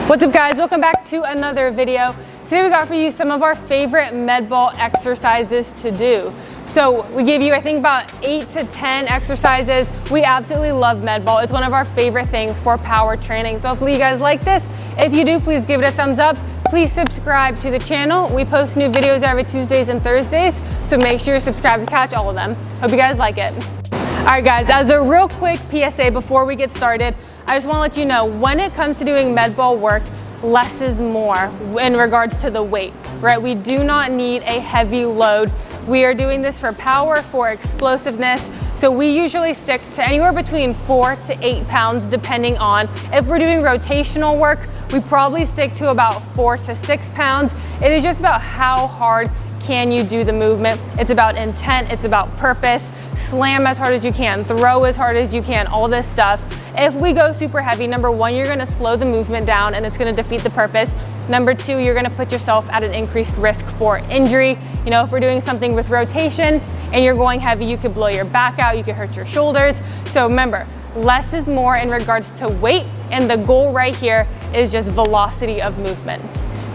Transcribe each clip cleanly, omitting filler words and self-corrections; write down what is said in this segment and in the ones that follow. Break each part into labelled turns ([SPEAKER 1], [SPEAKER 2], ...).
[SPEAKER 1] What's up guys, welcome back to another video. Today we got for you some of our favorite med ball exercises to do. So we gave you, I think, about 8 to 10 exercises. We absolutely love med ball. It's one of our favorite things for power training. So hopefully you guys like this. If you do, please give it a thumbs up. Please subscribe to the channel. We post new videos every Tuesdays and Thursdays, so make sure you're subscribed to catch all of them. Hope you guys like it. All right guys, as a real quick PSA before we get started, I just want to let you know, when it comes to doing med ball work, less is more in regards to the weight, right? We do not need a heavy load. We are doing this for power, for explosiveness. So we usually stick to anywhere between 4 to 8 pounds, depending on if we're doing rotational work, we probably stick to about 4 to 6 pounds. It is just about how hard can you do the movement. It's about intent, it's about purpose. Slam as hard as you can, throw as hard as you can, all this stuff. If we go super heavy, number one, you're gonna slow the movement down and it's gonna defeat the purpose. Number two, you're gonna put yourself at an increased risk for injury. You know, if we're doing something with rotation and you're going heavy, you could blow your back out, you could hurt your shoulders. So remember, less is more in regards to weight, and the goal right here is just velocity of movement.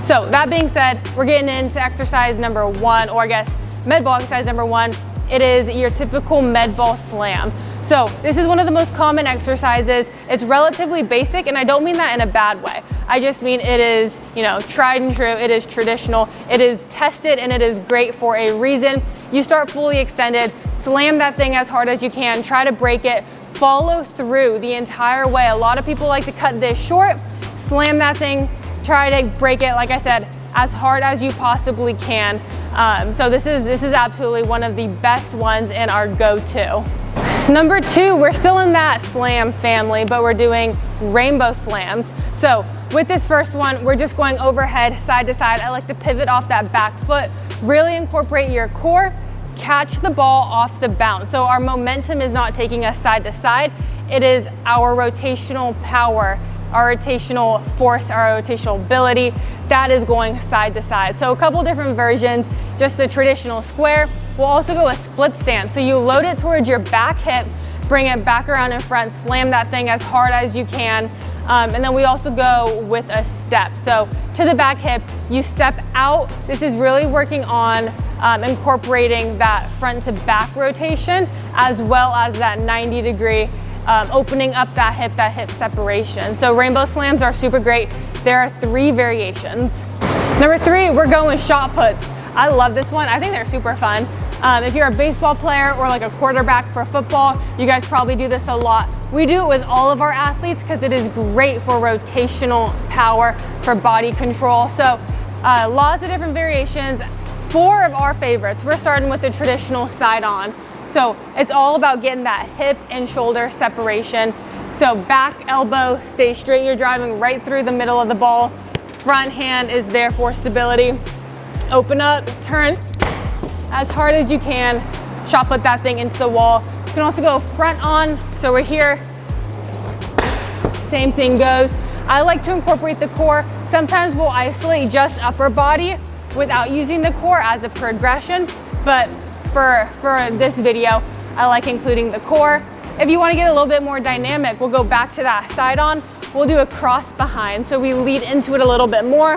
[SPEAKER 1] So that being said, we're getting into exercise number one, or I guess med ball exercise number one. It is your typical med ball slam. So this is one of the most common exercises. It's relatively basic, and I don't mean that in a bad way. I just mean it is, you know, tried and true, it is traditional, it is tested, and it is great for a reason. You start fully extended, slam that thing as hard as you can, try to break it, follow through the entire way. A lot of people like to cut this short, slam that thing, try to break it, like I said, as hard as you possibly can. So this is absolutely one of the best ones in our go-to. Number two, we're still in that slam family, but we're doing rainbow slams. So with this first one, we're just going overhead, side to side. I like to pivot off that back foot, really incorporate your core, catch the ball off the bounce. So our momentum is not taking us side to side. It is our rotational power, our rotational force, our rotational ability, that is going side to side. So a couple different versions, just the traditional square. We'll also go a split stance. So you load it towards your back hip, bring it back around in front, slam that thing as hard as you can. And then we also go with a step. So to the back hip, you step out. This is really working on incorporating that front to back rotation, as well as that 90-degree opening up that hip separation. So rainbow slams are super great. There are 3 variations. Number 3, we're going shot puts. I love this one. I think they're super fun. If you're a baseball player or like a quarterback for football, you guys probably do this a lot. We do it with all of our athletes because it is great for rotational power, for body control. So lots of different variations. 4 of our favorites. We're starting with the traditional side on. So it's all about getting that hip and shoulder separation. So back elbow, stay straight. You're driving right through the middle of the ball. Front hand is there for stability. Open up, turn as hard as you can. Shot put that thing into the wall. You can also go front on. So we're here. Same thing goes. I like to incorporate the core. Sometimes we'll isolate just upper body without using the core as a progression, but for this video, I like including the core. If you want to get a little bit more dynamic, we'll go back to that side on. We'll do a cross behind. So we lead into it a little bit more.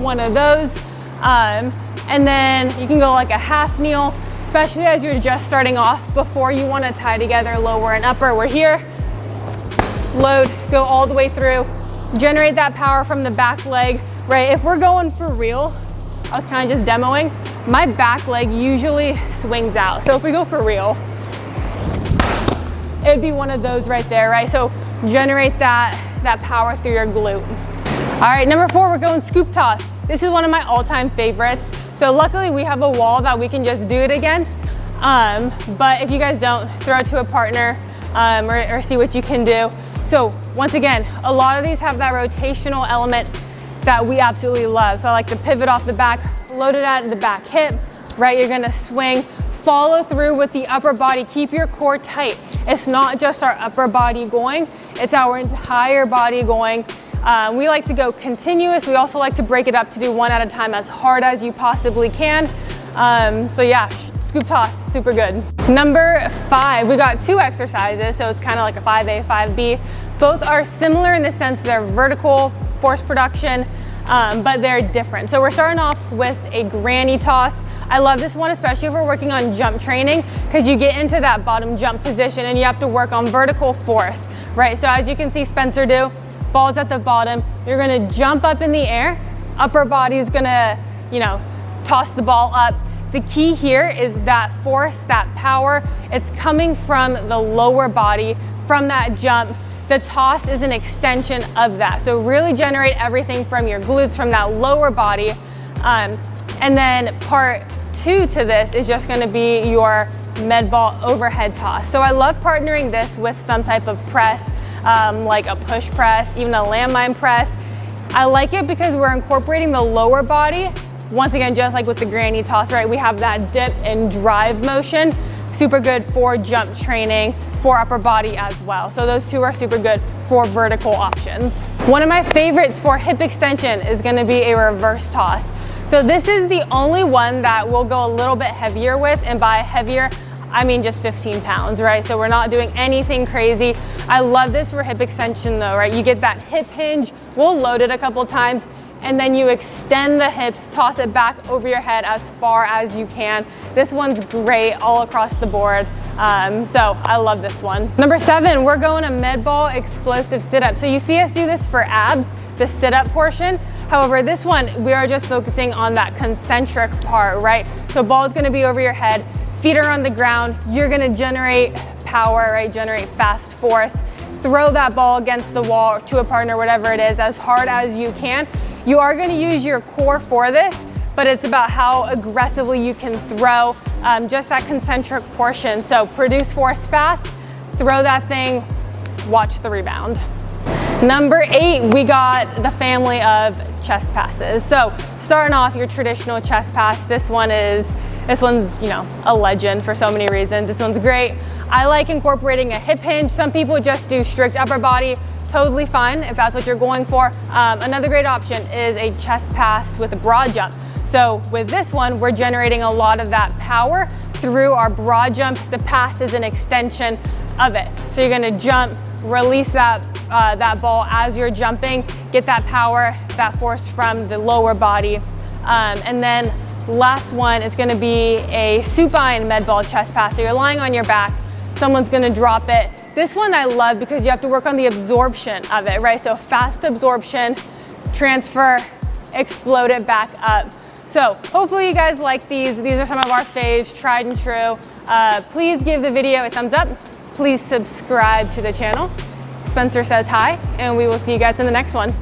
[SPEAKER 1] One of those. And then you can go like a half kneel, especially as you're just starting off before you want to tie together lower and upper. We're here. Load, go all the way through. Generate that power from the back leg, right? If we're going for real, I was kind of just demoing, my back leg usually swings out. So if we go for real, it'd be one of those right there, right? So generate that power through your glute. All right, number 4, we're going scoop toss. This is one of my all-time favorites. So luckily we have a wall that we can just do it against. But if you guys don't, throw it to a partner or see what you can do. So once again, a lot of these have that rotational element that we absolutely love. So I like to pivot off the back, load it at the back hip, right? You're gonna swing, follow through with the upper body, keep your core tight. It's not just our upper body going, it's our entire body going. We like to go continuous. We also like to break it up to do one at a time as hard as you possibly can. So yeah, scoop toss, super good. Number 5, we got 2 exercises, so it's kind of like a 5A, 5B. Both are similar in the sense they're vertical force production, but they're different. So we're starting off with a granny toss. I love this one, especially if we're working on jump training, because you get into that bottom jump position and you have to work on vertical force, right? So as you can see Spencer do, ball's at the bottom, you're gonna jump up in the air, upper body's gonna, toss the ball up. The key here is that force, that power, it's coming from the lower body, from that jump. The toss is an extension of that. So really generate everything from your glutes, from that lower body. And then part 2 to this is just gonna be your med ball overhead toss. So I love partnering this with some type of press, like a push press, even a landmine press. I like it because we're incorporating the lower body. Once again, just like with the granny toss, right? We have that dip and drive motion. Super good for jump training, for upper body as well. So those 2 are super good for vertical options. One of my favorites for hip extension is gonna be a reverse toss. So this is the only one that we'll go a little bit heavier with, and by heavier, I mean just 15 pounds, right? So we're not doing anything crazy. I love this for hip extension though, right? You get that hip hinge, we'll load it a couple times, and then you extend the hips, toss it back over your head as far as you can. This one's great all across the board. So I love this one. Number 7, we're going a med ball explosive sit-up. So you see us do this for abs, the sit-up portion. However, this one, we are just focusing on that concentric part, right? So ball's gonna be over your head, feet are on the ground, you're gonna generate power, right? Generate fast force. Throw that ball against the wall to a partner, whatever it is, as hard as you can. You are gonna use your core for this, but it's about how aggressively you can throw just that concentric portion. So produce force fast, throw that thing, watch the rebound. Number 8, we got the family of chest passes. So starting off your traditional chest pass, this one's, a legend for so many reasons. This one's great. I like incorporating a hip hinge. Some people just do strict upper body. Totally fine if that's what you're going for. Another great option is a chest pass with a broad jump. So with this one, we're generating a lot of that power through our broad jump. The pass is an extension of it. So you're gonna jump, release that ball as you're jumping, get that power, that force from the lower body. And then last one is gonna be a supine med ball chest pass. So you're lying on your back, someone's gonna drop it. This one I love because you have to work on the absorption of it, right? So fast absorption, transfer, explode it back up. So hopefully you guys like these. These are some of our faves, tried and true. Please give the video a thumbs up. Please subscribe to the channel. Spencer says hi, and we will see you guys in the next one.